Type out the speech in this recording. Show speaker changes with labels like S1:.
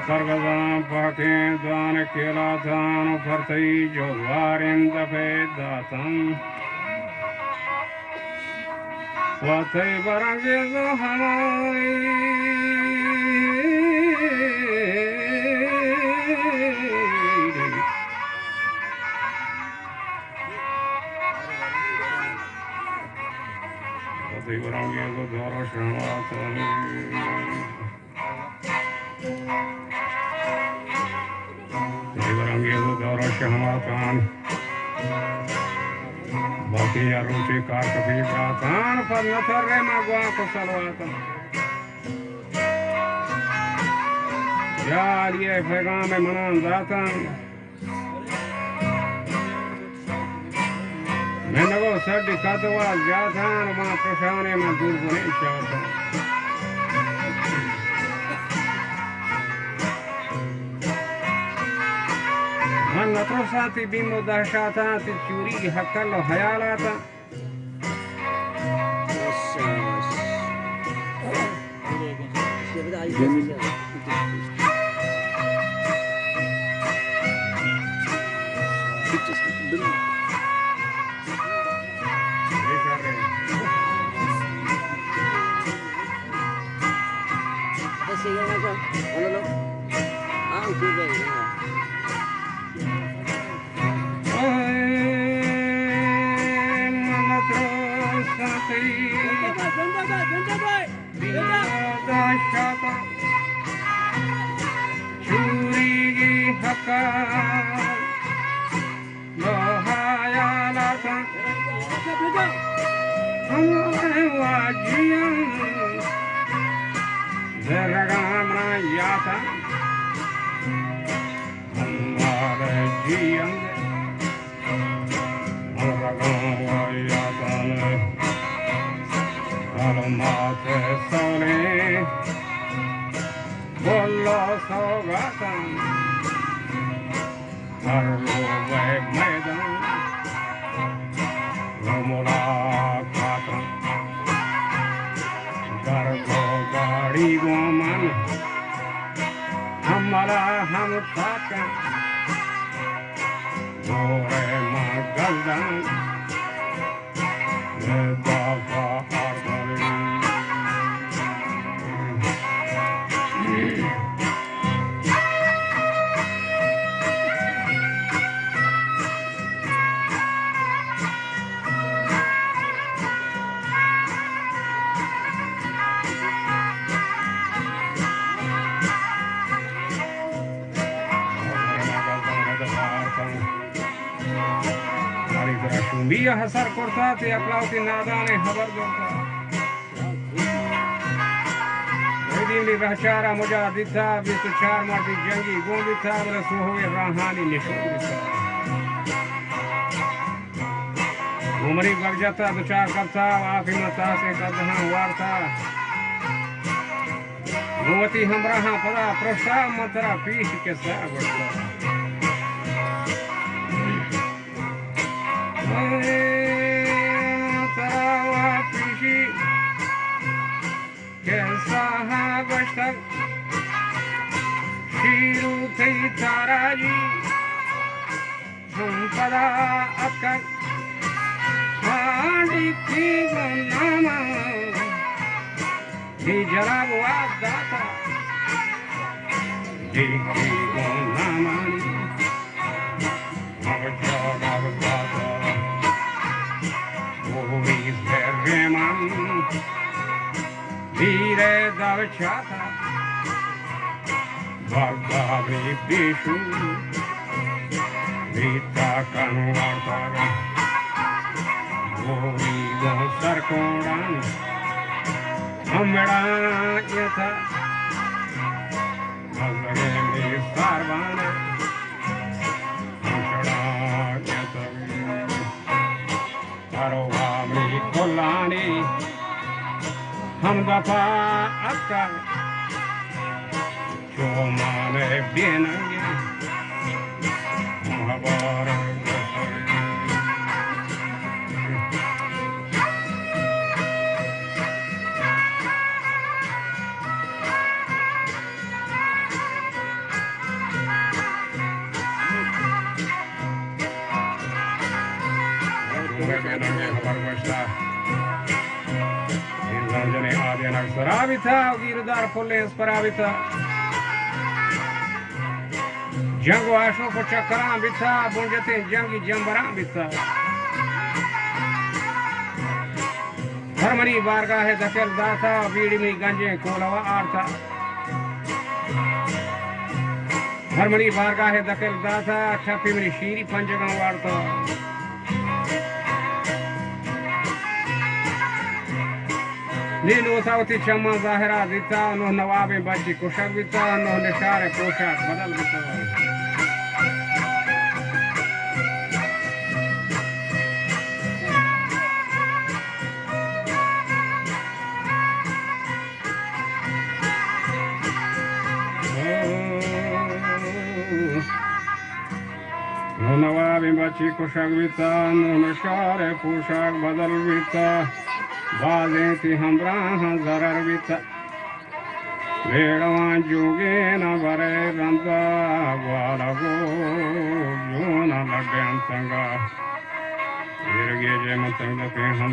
S1: Kargazam Pakin Dwan Kilatan Partai Jodwarin Dapedatam Watai Barangizo Hamai Watai Barangizo Dharashamatan Shahmatan Baki Aruchi Karkapi Pratan Padnatare Magwa Kosalwatan Jariye Pegame Manan Datan Menago Sadi Katwa Jatan Ma Prashane Madurgune Shatan نطرساتي بمدهشاتاتي تشوري هكالو حيالاتا Via Hasar cortati, applausi nadane, habar dorta. Vedili Rachara Mujadita, Vitu Charmati Jangi, Gundita, Rasuhu, Rahani, Nishurita. Umari Garjata, the Charkata, Afimata, Kadhan Warta. Ruvati Hamraha Pada, Prasha Matara, Pish Kesa. Tarawa Pishi Kesaha Gashtak Shiru Taraji Sumpada Atkak Hadiki Gunama Hijarabu Adata Diki Gunama Vire Davachata Bhagavi Bishu Vita Kanvartara Gori Sarkoran Amara Yata Bhagavani Sarvana Amara Yata Arovamri Kolani Hamdapa Akka Chomane Bienangi Mahabara Paravita, Girdar Poles Paravita Jango Asho Chakaram Bunjate Jangi Jambarambita Harmani Varga है दखल दाता बीड़ी में गंजे Kolwa आरता Herminie बारगा है दखल दाता छापी में शीरी पंजगा वारता नीलो सावती चम्मा ज़ाहिरा दिता नो नवाबे बाजी कुशक बिता नो निशारे पोशाक बदल बिता नो नवाबे बाजी कुशक बिता नो निशारे पोशाक बदल बिता बाजें थी हमरा जरर बिता वेड़वा जोगे न बरे रंदा वाला गो जो न लगे अंतंगा गिरगे जे मतंग के हम